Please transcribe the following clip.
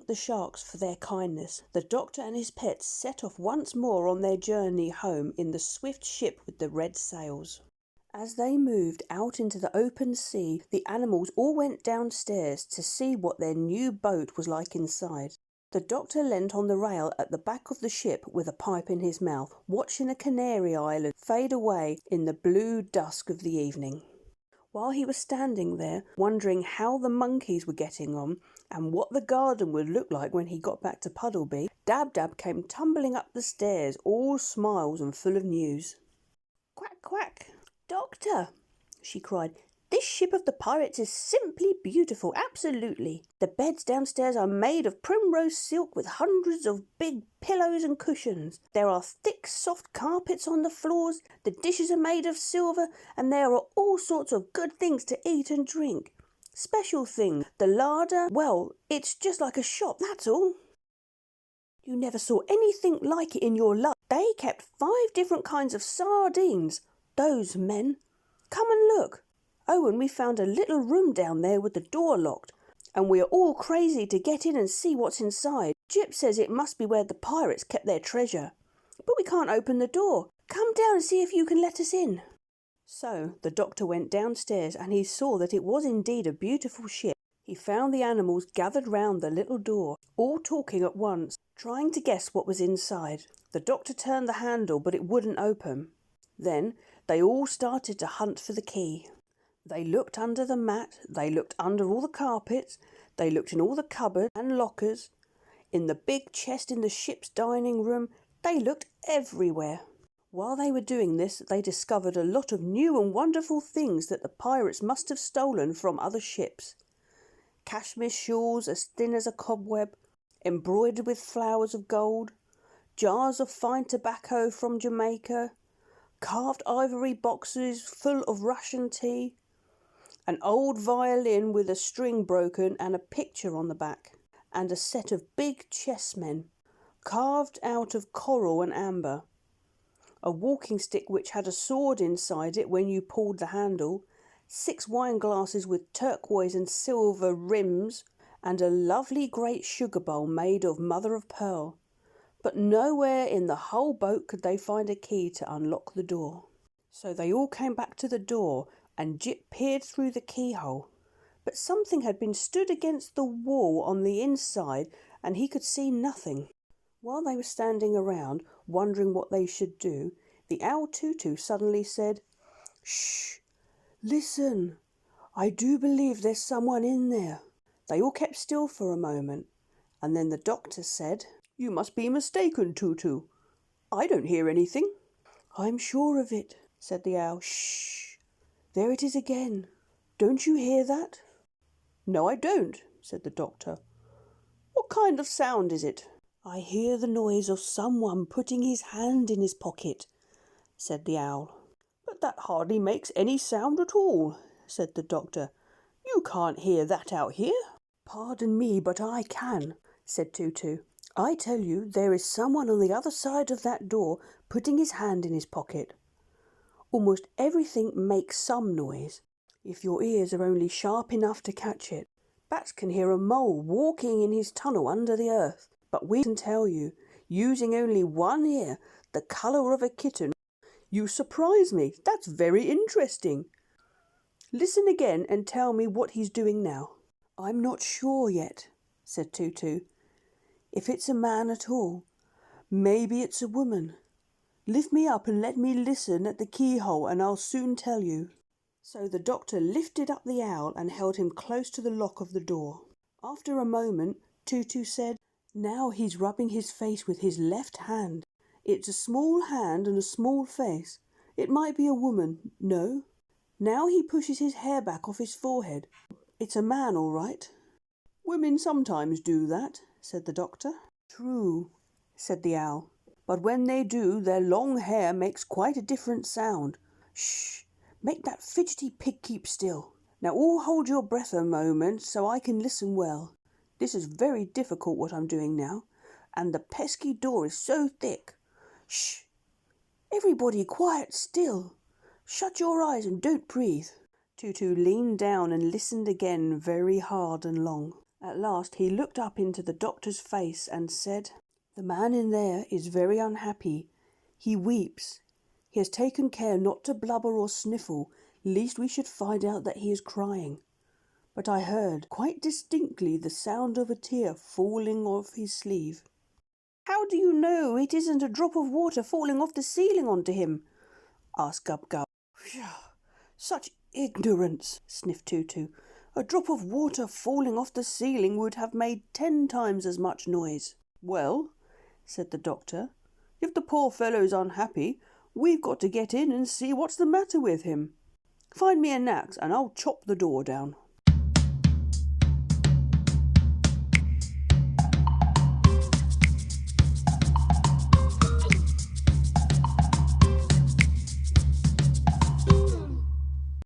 thank the sharks for their kindness, the doctor and his pets set off once more on their journey home in the swift ship with the red sails. As they moved out into the open sea, the animals all went downstairs to see what their new boat was like inside. The doctor leant on the rail at the back of the ship with a pipe in his mouth, watching a canary island fade away in the blue dusk of the evening. While he was standing there, wondering how the monkeys were getting on and what the garden would look like when he got back to Puddleby, Dab-Dab came tumbling up the stairs, all smiles and full of news. "Quack, quack! Doctor," she cried, "this ship of the pirates is simply beautiful, absolutely. The beds downstairs are made of primrose silk with hundreds of big pillows and cushions. There are thick, soft carpets on the floors, the dishes are made of silver, and there are all sorts of good things to eat and drink. Special thing, the larder, well, it's just like a shop, that's all. You never saw anything like it in your life. They kept 5 different kinds of sardines, those men. Come and look. Oh, and we found a little room down there with the door locked, and we are all crazy to get in and see what's inside. Jip says it must be where the pirates kept their treasure. But we can't open the door. Come down and see if you can let us in." So the doctor went downstairs and he saw that it was indeed a beautiful ship. He found the animals gathered round the little door, all talking at once, trying to guess what was inside. The doctor turned the handle, but it wouldn't open. Then they all started to hunt for the key. They looked under the mat, they looked under all the carpets, they looked in all the cupboards and lockers, in the big chest in the ship's dining room, they looked everywhere. While they were doing this, they discovered a lot of new and wonderful things that the pirates must have stolen from other ships. Cashmere shawls as thin as a cobweb, embroidered with flowers of gold, jars of fine tobacco from Jamaica, carved ivory boxes full of Russian tea, an old violin with a string broken and a picture on the back, and a set of big chessmen, carved out of coral and amber, a walking stick which had a sword inside it when you pulled the handle, 6 wine glasses with turquoise and silver rims, and a lovely great sugar bowl made of mother of pearl. But nowhere in the whole boat could they find a key to unlock the door. So they all came back to the door, and Jip peered through the keyhole. But something had been stood against the wall on the inside, and he could see nothing. While they were standing around, wondering what they should do, the owl Tutu suddenly said, "Shh! Listen! I do believe there's someone in there." They all kept still for a moment, and then the doctor said, "You must be mistaken, Tutu. I don't hear anything." "I'm sure of it," said the owl. "Shh! There it is again. Don't you hear that?" "No, I don't," said the doctor. "What kind of sound is it?" "I hear the noise of someone putting his hand in his pocket," said the owl. "But that hardly makes any sound at all," said the doctor. "You can't hear that out here." "Pardon me, but I can," said Tutu. "I tell you, there is someone on the other side of that door putting his hand in his pocket. Almost everything makes some noise, if your ears are only sharp enough to catch it. Bats can hear a mole walking in his tunnel under the earth, but we can tell you, using only one ear, the colour of a kitten. You surprise me. That's very interesting. Listen again and tell me what he's doing now." "I'm not sure yet," said Tutu. "If it's a man at all, maybe it's a woman. Lift me up and let me listen at the keyhole and I'll soon tell you." So the doctor lifted up the owl and held him close to the lock of the door. After a moment, Tutu said, "Now he's rubbing his face with his left hand. It's a small hand and a small face. It might be a woman, no. Now he pushes his hair back off his forehead. It's a man, all right." "Women sometimes do that," said the doctor. "True," said the owl. "But when they do, their long hair makes quite a different sound. Shh! Make that fidgety pig keep still. Now all hold your breath a moment so I can listen well. This is very difficult what I'm doing now, and the pesky door is so thick. Shh! Everybody quiet still. Shut your eyes and don't breathe." Tutu leaned down and listened again very hard and long. At last he looked up into the doctor's face and said, "The man in there is very unhappy. He weeps. He has taken care not to blubber or sniffle, lest we should find out that he is crying. But I heard quite distinctly the sound of a tear falling off his sleeve." "How do you know it isn't a drop of water falling off the ceiling onto him?" asked Gub-Gub. "Phew, such ignorance," sniffed Tutu. "A drop of water falling off the ceiling would have made 10 times as much noise." "Well," said the doctor, "if the poor fellow's unhappy, we've got to get in and see what's the matter with him. Find me an axe and I'll chop the door down."